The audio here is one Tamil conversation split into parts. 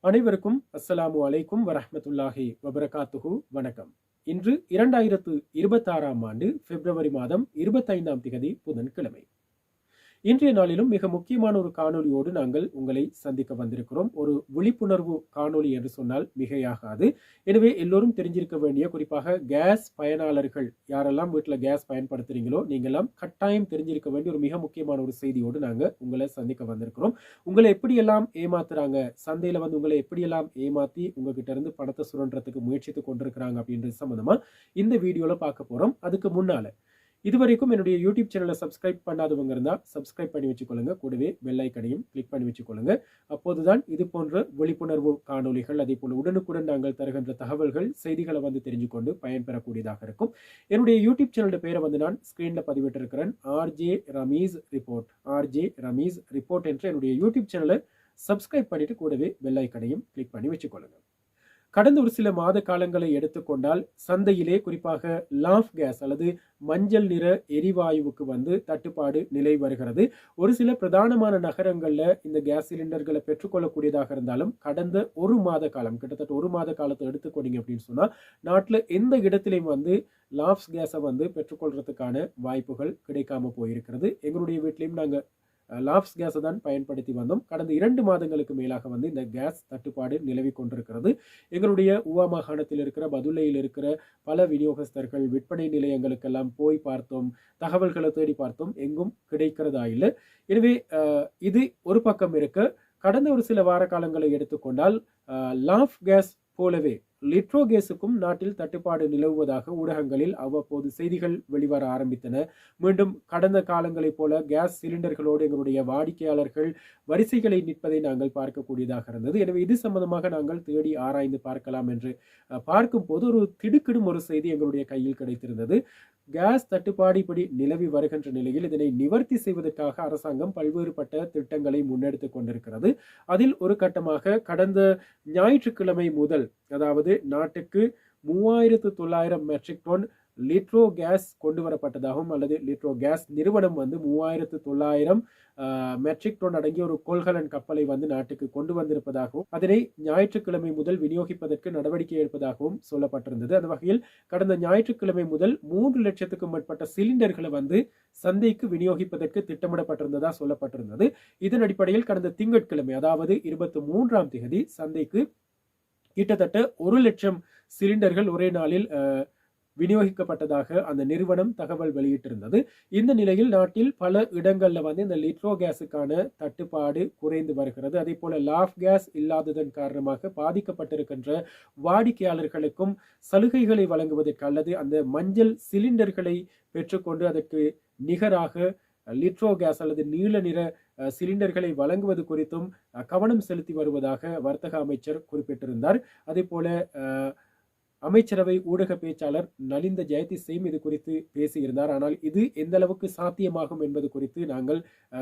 அனைவருக்கும் அஸ்ஸலாமு அலைக்கும் வரஹ்மத்துல்லாஹி வபரகாத்துஹு. வணக்கம். இன்று 2026ஆம் ஆண்டு பிப்ரவரி மாதம் 25ஆம் திகதி புதன்கிழமை. இன்றைய நாளிலும் மிக முக்கியமான ஒரு காணொலியோடு நாங்கள் உங்களை சந்திக்க வந்திருக்கிறோம். ஒரு விழிப்புணர்வு காணொலி என்று சொன்னால் மிகையாகாது. எனவே எல்லோரும் தெரிஞ்சிருக்க வேண்டிய, குறிப்பாக கேஸ் பயனாளர்கள் யாரெல்லாம் வீட்டில் கேஸ் பயன்படுத்துறீங்களோ நீங்கெல்லாம் கட்டாயம் தெரிஞ்சிருக்க வேண்டிய ஒரு மிக முக்கியமான ஒரு செய்தியோடு நாங்கள் உங்களை சந்திக்க வந்திருக்கிறோம். உங்களை எப்படியெல்லாம் ஏமாத்துறாங்க, சந்தையில் வந்து உங்களை எப்படியெல்லாம் ஏமாத்தி உங்ககிட்ட இருந்து பணத்தை சுரண்டுறதுக்கு முயற்சித்து கொண்டிருக்கிறாங்க அப்படின்றது சம்பந்தமா இந்த வீடியோல பார்க்க போறோம். அதுக்கு முன்னால இதுவரைக்கும் என்னுடைய யூடியூப் சேனலை சப்ஸ்கிரைப் பண்ணாதவங்க இருந்தால் சப்ஸ்கிரைப் பண்ணி வச்சுக்கொள்ளுங்க. கூடவே பெல் ஐக்கனையும் கிளிக் பண்ணி வச்சுக்கொள்ளுங்க. அப்போதுதான் இது போன்ற விழிப்புணர்வு காணொலிகள், அதே போல உடனுக்குடன் நாங்கள் தருகின்ற தகவல்கள், செய்திகளை வந்து தெரிஞ்சுக்கொண்டு பயன்பெறக்கூடியதாக இருக்கும். என்னுடைய யூடியூப் சேனலோட பேரை வந்து நான் ஸ்கிரீன்ல பதிவிட்டிருக்கிறேன். RJ Ramees report. RJ Ramees ரிப்போர்ட் என்ற என்னுடைய யூடியூப் சேனலை சப்ஸ்கிரைப் பண்ணிட்டு கூடவே பெல் ஐக்கனையும் கிளிக் பண்ணி வச்சுக்கொள்ளுங்க. கடந்த ஒரு சில மாத காலங்களை எடுத்துக்கொண்டால் சந்தையிலே குறிப்பாக லாஃப் கேஸ் அல்லது மஞ்சள் நிற எரிவாயுவுக்கு வந்து தட்டுப்பாடு நிலை வருகிறது. ஒரு சில பிரதானமான நகரங்கள்ல இந்த கேஸ் சிலிண்டர்களை பெற்றுக்கொள்ளக்கூடியதாக இருந்தாலும் கடந்த ஒரு மாத காலம், கிட்டத்தட்ட ஒரு மாத காலத்தை எடுத்துக்கொண்டீங்க அப்படின்னு சொன்னா நாட்டில் எந்த இடத்திலையும் வந்து லாஃப்ஸ் கேஸை வந்து பெற்றுக்கொள்றதுக்கான வாய்ப்புகள் கிடைக்காம போயிருக்கிறது. எங்களுடைய வீட்லையும் நாங்கள் லாப்ஸ் கேஸை தான் பயன்படுத்தி வந்தோம். கடந்த 2 மாதங்களுக்கு மேலாக வந்து இந்த கேஸ் தட்டுப்பாடு நிலவி கொண்டிருக்கிறது. எங்களுடைய ஊவா மாகாணத்தில் இருக்கிற பதுளையில் இருக்கிற பல விநியோகஸ்தர்கள், விற்பனை நிலையங்களுக்கெல்லாம் போய் பார்த்தோம், தகவல்களை தேடி பார்த்தோம், எங்கும் கிடைக்கிறதா இல்லை. எனவே இது ஒரு பக்கம் இருக்க, கடந்த ஒரு சில வார காலங்களை எடுத்துக்கொண்டால் லாஃப் கேஸ் போலவே லிட்ரோ கேஸுக்கும் நாட்டில் தட்டுப்பாடு நிலவுவதாக ஊடகங்களில் அவ்வப்போது செய்திகள் வெளிவர ஆரம்பித்தன. மீண்டும் கடந்த காலங்களைப் போல கேஸ் சிலிண்டர்களோடு எங்களுடைய வாடிக்கையாளர்கள் வரிசைகளை நிற்பதை நாங்கள் பார்க்கக்கூடியதாக இருந்தது. எனவே இது சம்பந்தமாக நாங்கள் தேடி ஆராய்ந்து பார்க்கலாம் என்று பார்க்கும் போது ஒரு திடுக்கிடும் ஒரு செய்தி எங்களுடைய கையில் கிடைத்திருந்தது. கேஸ் தட்டுப்பாடு இப்படி நிலவி வருகின்ற நிலையில் இதனை நிவர்த்தி செய்வதற்காக அரசாங்கம் பல்வேறுபட்ட திட்டங்களை முன்னெடுத்துக் கொண்டிருக்கிறது. அதில் ஒரு கட்டமாக கடந்த ஞாயிற்றுக்கிழமை முதல், அதாவது நாட்டுக்கு 3900 மெட்ரிக் டன் லிட்ரோ கேஸ் கொண்டு வரப்பட்டதாகவும், அல்லது லிட்ரோ கேஸ் நிறுவனம் வந்து 3900 மெட்ரிக் டன் அடங்கிய ஒரு கொள்கலன் கப்பலை வந்து நாட்டுக்கு கொண்டு வந்திருப்பதாகவும், அதனை ஞாயிற்றுக்கிழமை முதல் விநியோகிப்பதற்கு நடவடிக்கை எடுப்பதாகவும் சொல்லப்பட்டிருந்தது. அந்த வகையில் கடந்த ஞாயிற்றுக்கிழமை முதல் 3 லட்சத்துக்கும் மேற்பட்ட சிலிண்டர்களை வந்து சந்தைக்கு விநியோகிப்பதற்கு திட்டமிடப்பட்டிருந்ததா சொல்லப்பட்டிருந்தது. இதன் அடிப்படையில் கடந்த திங்கட்கிழமை, அதாவது 23ஆம் தேதி சந்தைக்கு கிட்டத்தட்ட 1 லட்சம் சிலிண்டர்கள் ஒரே நாளில் விநியோகிக்கப்பட்டதாக அந்த நிறுவனம் தகவல் வெளியிட்டிருந்தது. இந்த நிலையில் நாட்டில் பல இடங்கள்ல வந்து இந்த லிட்ரோ கேஸுக்கான தட்டுப்பாடு குறைந்து வருகிறது. அதே போல லாஃப் கேஸ் இல்லாததன் காரணமாக பாதிக்கப்பட்டிருக்கின்ற வாடிக்கையாளர்களுக்கும் சலுகைகளை வழங்குவதற்கு, அல்லது அந்த மஞ்சள் சிலிண்டர்களை பெற்றுக்கொண்டு அதற்கு நிகராக லிட்ரோ கேஸ் அல்லது நீல நிற சிலிண்டர்களை வழங்குவது குறித்தும் கவனம் செலுத்தி வருவதாக வர்த்தக அமைச்சர் குறிப்பிட்டிருந்தார். அதே போல அமைச்சரவை ஊடக பேச்சாளர் நலிந்த ஜெயதிஸையும் இது குறித்து பேசியிருந்தார். ஆனால் இது எந்த அளவுக்கு சாத்தியமாகும் என்பது குறித்து நாங்கள்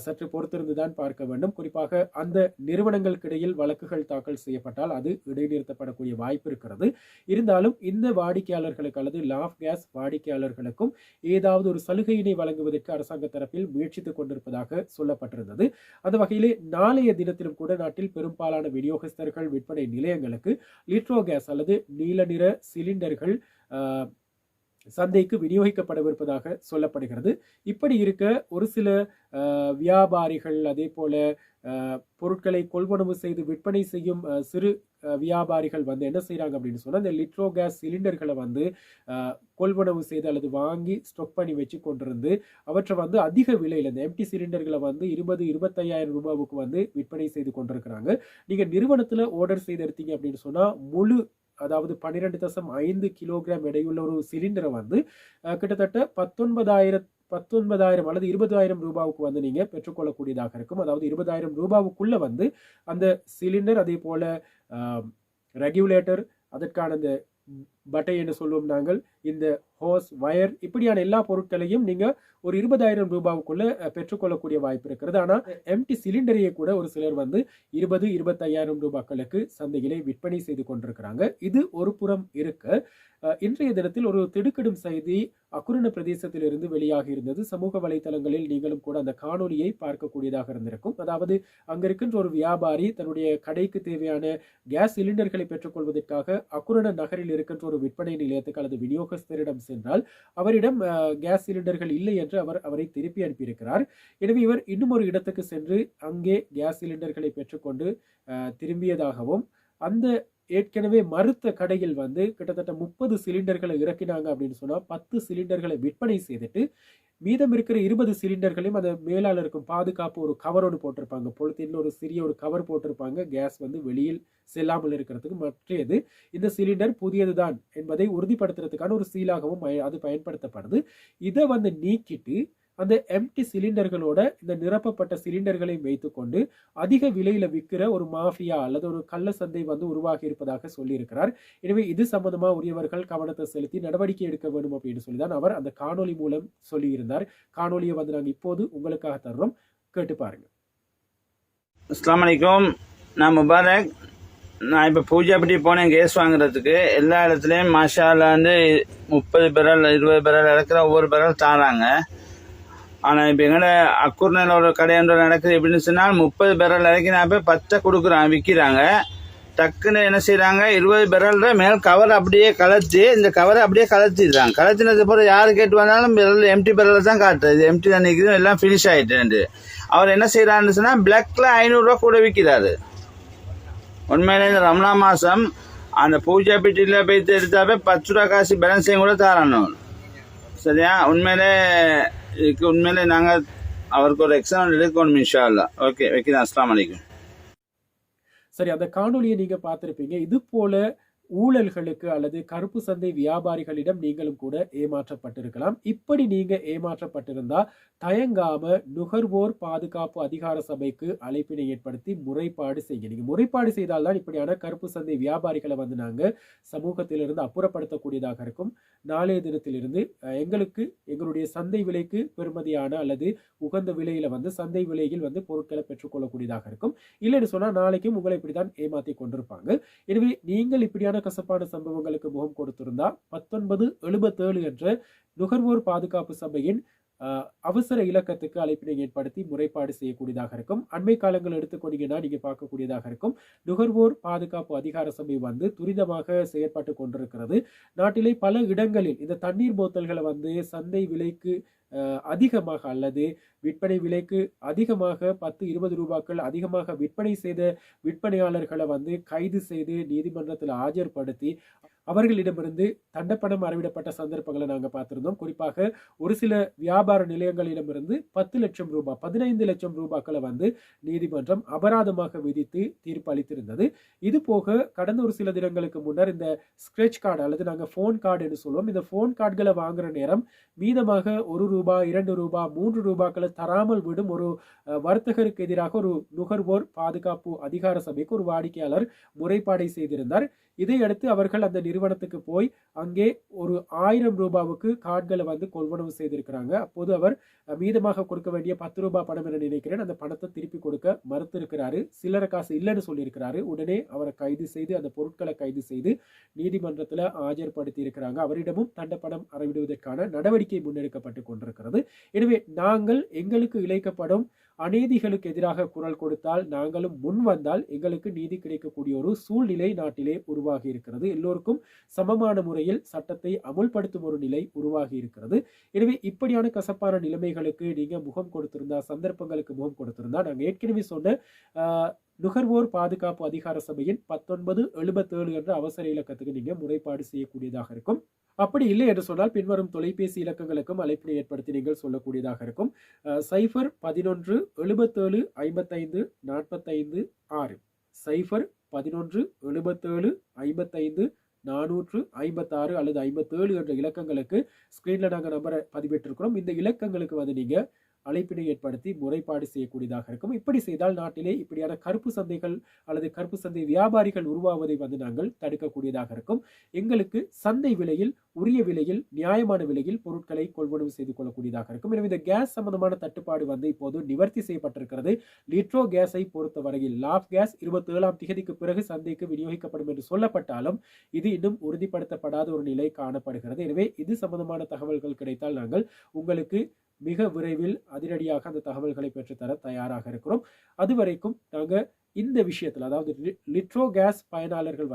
சற்று பொறுத்திருந்துதான் பார்க்க வேண்டும். குறிப்பாக அந்த நிறுவனங்களுக்கிடையில் வழக்குகள் தாக்கல் செய்யப்பட்டால் அது இடைநிறுத்தப்படக்கூடிய வாய்ப்பு இருக்கிறது. இருந்தாலும் இந்த வாடிக்கையாளர்களுக்கு அல்லது லாஃப் கேஸ் வாடிக்கையாளர்களுக்கும் ஏதாவது ஒரு சலுகையினை வழங்குவதற்கு அரசாங்க தரப்பில் முயற்சித்துக் கொண்டிருப்பதாக சொல்லப்பட்டிருந்தது. அந்த வகையிலே நாளைய தினத்திலும் கூட நாட்டில் பெரும்பாலான விநியோகஸ்தர்கள், விற்பனை நிலையங்களுக்கு லிட்ரோ கேஸ் அல்லது நீல நிற சிலிண்டர்கள் சந்தைக்கு விநியோகிக்கப்படவிருப்பதாக சொல்லப்படுகிறது. இப்படி இருக்க ஒரு சில வியாபாரிகள், அதே போல பொருட்களை கொள்வனவு செய்து விற்பனை செய்யும் சிறு வியாபாரிகள் வந்து என்ன செய்யறாங்க அப்படின்னு சொன்னா, இந்த லிட்ரோ கேஸ் சிலிண்டர்களை வந்து கொள்வனவு செய்து அல்லது வாங்கி ஸ்டாக் பண்ணி வச்சு கொண்டிருந்து அவற்றை வந்து அதிக விலையில இந்த எம்டி சிலிண்டர்களை வந்து 20-25,000 ரூபாவுக்கு வந்து விற்பனை செய்து கொண்டிருக்கிறாங்க. நீங்க நிறுவனத்துல ஆர்டர் செய்து எடுத்தீங்க அப்படின்னு சொன்னா முழு, அதாவது 12.5 கிலோகிராம் எடையுள்ள ஒரு சிலிண்டரை வந்து கிட்டத்தட்ட 19,000 அல்லது 20,000 ரூபாவுக்கு வந்து நீங்க பெற்றுக்கொள்ளக்கூடியதாக இருக்கும். அதாவது 20,000 ரூபாவுக்குள்ள வந்து அந்த சிலிண்டர், அதே போல ரெகுலேட்டர், அதற்கான இந்த பட்டை என்று சொல்லுவோம் நாங்கள், இந்த ஹோஸ், வயர் இப்படியான எல்லா பொருட்களையும் நீங்க ஒரு 20,000 ரூபாவுக்குள்ள பெற்றுக்கொள்ளக்கூடிய வாய்ப்பு இருக்கிறது. ஆனா எம்டி சிலிண்டரையே கூட ஒரு சிலர் வந்து 20-25,000 ரூபாய்களுக்கு சந்தையிலே விற்பனை செய்து கொண்டிருக்கிறாங்க. இது ஒரு புறம் இருக்க, இன்றைய தினத்தில் ஒரு திடுக்கிடும் செய்தி அக்குரண பிரதேசத்திலிருந்து வெளியாகி இருந்தது. சமூக வலைதளங்களில் நீங்களும் கூட அந்த காணொலியை பார்க்கக்கூடியதாக இருந்திருக்கும். அதாவது அங்க இருக்கின்ற ஒரு வியாபாரி தன்னுடைய கடைக்கு தேவையான கேஸ் சிலிண்டர்களை பெற்றுக்கொள்வதற்காக அக்குரண நகரில் இருக்கின்ற ஒரு விற்பனை நிலையத்துக்கு அல்லது விநியோகஸ்தரிடம் சென்றால் அவரிடம் கேஸ் சிலிண்டர்கள் இல்லை என்று அவரை திருப்பி அனுப்பியிருக்கிறார். எனவே இவர் இன்னும் ஒரு இடத்துக்கு சென்று அங்கே கேஸ் சிலிண்டர்களை பெற்றுக்கொண்டு திரும்பியதாகவும், அந்த ஏற்கனவே மறுத்த கடையில் வந்து கிட்டத்தட்ட 30 சிலிண்டர்களை இறக்கினாங்க அப்படின்னு சொன்னா 10 சிலிண்டர்களை விற்பனை செய்துட்டு மீதம் இருக்கிற 20 சிலிண்டர்களையும் அந்த மேலாளர் இருக்கும் பாதுகாப்பு ஒரு கவர் ஒன்று போட்டிருப்பாங்க, பொலித்தீன்ல ஒரு சிறிய ஒரு கவர் போட்டிருப்பாங்க, கேஸ் வந்து வெளியில் செல்லாமல் இருக்கிறதுக்கு. மற்றது இந்த சிலிண்டர் புதியதுதான் என்பதை உறுதிப்படுத்துறதுக்கான ஒரு சீலாகவும் அது பயன்படுத்தப்படுது. இதை வந்து நீக்கிட்டு அந்த எம்டி சிலிண்டர்களோட இந்த நிரப்பப்பட்ட சிலிண்டர்களை வைத்துக்கொண்டு அதிக விலையில விற்கிற ஒரு மாஃபியா அல்லது ஒரு கள்ள சந்தை வந்து உருவாகி இருப்பதாக சொல்லியிருக்கிறார். எனவே இது சம்பந்தமா உரியவர்கள் கவனத்தை செலுத்தி நடவடிக்கை எடுக்க வேண்டும் அப்படின்னு சொல்லிதான் அவர் அந்த காணொலி மூலம் சொல்லியிருந்தார். காணொலியை வந்து நாங்கள் இப்போது உங்களுக்காக தர்றோம், கேட்டு பாருங்க. அஸ்ஸலாமு அலைக்கும், நான் முபாரக். நான் இப்போ பூஜாப்பட்டி போனேன் கேஸ் வாங்குறதுக்கு. எல்லா இடத்துலையும் மாஷால வந்து 30 பேரல் 20 பேரல் இறக்குற ஒவ்வொரு பேரல் தாராங்க. ஆனால் இப்போ எங்கள்ட அக்குர்னையில் ஒரு கடையொன்று நடக்குது எப்படின்னு சொன்னால் 30 பேரல் இறக்கி நான் போய் 10 கொடுக்குறான் விற்கிறாங்க. டக்குன்னு என்ன செய்கிறாங்க, 20 பேரல் மேல் கவர் அப்படியே கலத்தி இந்த கவரை அப்படியே கலத்திடுறாங்க. கலத்தினது போகிற யார் கேட்டு வந்தாலும் பேரல் எம்டி பேரல் தான் காட்டுறது, இது எம்டி தான் நிற்குது, எல்லாம் ஃபினிஷ் ஆகிட்டு. அவர் என்ன செய்கிறாருன்னு சொன்னால் பிளாக்ல 500 ரூபா கூட விற்கிறாரு. உண்மையிலே இந்த ரம்லா மாதம் அந்த பூஜாப்பட்டியில் போய்த்து எடுத்தாவே 10 ரூபா காசு பேலன்ஸையும் கூட தரணும். சரியா? உண்மையிலே நாங்கள் அவருக்கு ஒரு எக்ஸாம்பிள் எடுக்கணும் இன்ஷா அல்லாஹ். ஓகே, வைக்கிறேன். அஸ்ஸலாமு அலைக்கும். சரி, அந்த காணொலியை நீங்க பார்த்திருப்பீங்க. இது போல ஊழல்களுக்கு அல்லது கருப்பு சந்தை வியாபாரிகளிடம் நீங்களும் கூட ஏமாற்றப்பட்டிருக்கலாம். இப்படி நீங்க ஏமாற்றப்பட்டிருந்தா தயங்காம நுகர்வோர் பாதுகாப்பு அதிகார சபைக்கு அழைப்பினை ஏற்படுத்தி முறைப்பாடு செய்ய. நீங்க முறைப்பாடு செய்தால்தான் இப்படியான கருப்பு சந்தை வியாபாரிகளை வந்து நாங்க சமூகத்திலிருந்து அப்புறப்படுத்தக்கூடியதாக இருக்கும். நாளைய தினத்திலிருந்து எங்களுக்கு எங்களுடைய சந்தை விலைக்கு பெறுமதியான அல்லது உகந்த விலையில வந்து சந்தை விலையில் வந்து பொருட்களை பெற்றுக்கொள்ளக்கூடியதாக இருக்கும். இல்லைன்னு சொன்னா நாளைக்கும் உங்களை இப்படிதான் ஏமாத்தி கொண்டிருப்பாங்க. எனவே நீங்கள் இப்படியான கசப்பான சம்பவங்களுக்கு முகம் கொடுத்திருந்தா 1977 என்ற நுகர்வோர் பாதுகாப்பு சபையின் அவசர இலக்கத்துக்கு அழைப்பினை ஏற்படுத்தி முறைப்பாடு செய்யக்கூடியதாக இருக்கும். அண்மை காலங்கள் எடுத்துக்கொண்டீங்கன்னா நீங்க பார்க்கக்கூடியதாக இருக்கும். நுகர்வோர் பாதுகாப்பு அதிகார சபை வந்து துரிதமாக செயற்பட்டு கொண்டிருக்கிறது. நாட்டிலே பல இடங்களில் இந்த தண்ணீர் போத்தல்களை வந்து சந்தை விலைக்கு அதிகமாக அல்லது விற்பனை விலைக்கு அதிகமாக 10-20 ரூபாய்கள் அதிகமாக விற்பனை செய்த விற்பனையாளர்களை வந்து கைது செய்து நீதிமன்றத்தில் ஆஜர்படுத்தி அவர்களிடமிருந்து தண்டப்பணம் அறவிடப்பட்ட சந்தர்ப்பங்களை நாங்கள் பார்த்திருந்தோம். குறிப்பாக ஒரு சில வியாபார நிலையங்களிடமிருந்து 10 லட்சம் ரூபாய் 15 லட்சம் ரூபாய்களை வந்து நீதிமன்றம் அபராதமாக விதித்து தீர்ப்பு அளித்திருந்தது. இது போக கடந்த ஒரு சில தினங்களுக்கு முன்னர் இந்த ஸ்கிராட்ச் கார்டு அல்லது நாங்கள் போன் கார்டு என்று சொல்லுவோம், இந்த போன் கார்டுகளை வாங்குற நேரம் மீதமாக 1 ரூபாய் 2 ரூபாய் 3 ரூபாய்களை தராமல் விடும் ஒரு வர்த்தகருக்கு எதிராக ஒரு நுகர்வோர் பாதுகாப்பு அதிகார சபைக்கு ஒரு வாடிக்கையாளர் முறைப்பாடை செய்திருந்தார். இதையடுத்து அவர்கள் அந்த நிறுவனத்துக்கு போய் அங்கே ஒரு 1000 ரூபாவுக்கு கார்டுகளை வந்து கொள்வனவு செய்திருக்கிறாங்க. அப்போது அவர் மீதமாக கொடுக்க வேண்டிய 10 ரூபாய் பணம் என நினைக்கிறேன், அந்த பணத்தை திருப்பி கொடுக்க மறுத்து இருக்கிறாரு. சில்லறை காசு இல்லைன்னு சொல்லியிருக்கிறாரு. உடனே அவரை கைது செய்து அந்த பொருட்களை கைது செய்து நீதிமன்றத்தில் ஆஜர்படுத்தி இருக்கிறாங்க. அவரிடமும் தண்டப்பணம் அறவிடுவதற்கான நடவடிக்கை முன்னெடுக்கப்பட்டு கொண்டிருக்கிறது. எனவே நாங்கள் எங்களுக்கு இழைக்கப்படும் அநீதிகளுக்கு எதிராக குரல் கொடுத்தால் நாங்களும் முன் வந்தால் எங்களுக்கு நீதி கிடைக்கக்கூடிய ஒரு சூழ்நிலை நாட்டிலே உருவாகி இருக்கிறது. எல்லோருக்கும் சமமான முறையில் சட்டத்தை அமுல்படுத்தும் ஒரு நிலை உருவாகி இருக்கிறது. எனவே இப்படியான கசப்பான நிலைமைகளுக்கு நீங்க முகம் கொடுத்திருந்தா, சந்தர்ப்பங்களுக்கு முகம் கொடுத்திருந்தா, நாங்கள் ஏற்கனவே சொன்ன நுகர்வோர் பாதுகாப்பு அதிகார சபையின் 1977 என்ற அவசர இலக்கத்துக்கு நீங்க முறைப்பாடு செய்யக்கூடியதாக இருக்கும். அப்படி இல்லை என்று சொன்னால் பின்வரும் தொலைபேசி இலக்கங்களுக்கும் அழைப்பினை ஏற்படுத்தி நீங்கள் சொல்லக்கூடியதாக இருக்கும். 011 77 55 45 6 011 77 55 456 அல்லது 57 என்ற இலக்கங்களுக்கு ஸ்கிரீன்ல நாங்கள் நம்பரை பதிவிட்டிருக்கிறோம். இந்த இலக்கங்களுக்கு வந்து நீங்க அழைப்பினை ஏற்படுத்தி முறைப்பாடு செய்யக்கூடியதாக இருக்கும். இப்படி செய்தால் நாட்டிலே இப்படியான கருப்பு சந்தைகள் அல்லது கருப்பு சந்தை வியாபாரிகள் உருவாவதை நாங்கள் தடுக்கக்கூடியதாக இருக்கும். எங்களுக்கு சந்தை விலையில் உரிய விலையில் நியாயமான விலையில் பொருட்களை கொள்வனவு செய்து கொள்ளக்கூடியதாக இருக்கும். எனவே இந்த கேஸ் சம்பந்தமான தட்டுப்பாடு இப்போது நிவர்த்தி செய்யப்பட்டிருக்கிறது. லிட்ரோ கேஸை பொறுத்தவரையில் லாப் கேஸ் 27ஆம் தேதிக்கு பிறகு சந்தைக்கு விநியோகிக்கப்படும் என்று சொல்லப்பட்டாலும் இது இன்னும் உறுதிப்படுத்தப்படாத ஒரு நிலை காணப்படுகிறது. எனவே இது சம்பந்தமான தகவல்கள் கிடைத்தால் நாங்கள் உங்களுக்கு மிக விரைவில் அதிரடியாக அந்த தகவல்களை பெற்றுத்தர தயாராக இருக்கிறோம். அதுவரைக்கும் நாங்கள் இந்த விஷயத்தில் அதாவது லிட்ரோ கேஸ் பயனாளர்கள்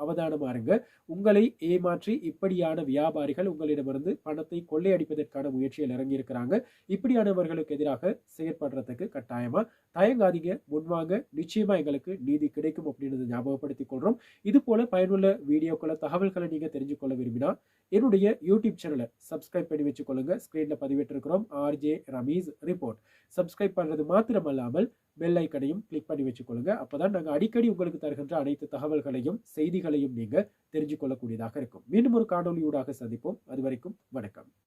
அவதானமா இருங்க. உங்களை ஏமாற்றி இப்படியான வியாபாரிகள் உங்களிடமிருந்து பணத்தை கொள்ளையடிப்பதற்கான முயற்சியில் இறங்கி இருக்கிறாங்க. இப்படியானவர்களுக்கு எதிராக செயற்படுறதுக்கு கட்டாயமா தயங்காதீங்க, முன்வாங்க. நிச்சயமா எங்களுக்கு நீதி கிடைக்கும் அப்படின்றத ஞாபகப்படுத்திக் கொள்றோம். இது போல பயனுள்ள வீடியோக்களை தகவல்களை நீங்க தெரிஞ்சு கொள்ள விரும்பினா என்னுடைய யூடியூப் சேனலை சப்ஸ்கிரைப் பண்ணி வச்சுக்கொள்ளுங்க. ஸ்கிரீன்ல பதிவிட்டிருக்கிறோம் ஆர்ஜே ரமீஸ் ரிப்போர்ட். சப்ஸ்கிரைப் பண்றது மாத்திரமல்லாமல் பெல் ஐக்கனையும் கிளிக் பண்ணி வச்சுக்கொள்ளுங்க. அப்பதான் நாங்கள் அடிக்கடி உங்களுக்கு தருகின்ற அனைத்து தகவல்களையும் செய்திகளையும் நீங்க தெரிஞ்சு கொள்ளக்கூடியதாக இருக்கும். மீண்டும் ஒரு காணொலியூடாக சந்திப்போம். அதுவரைக்கும் வணக்கம்.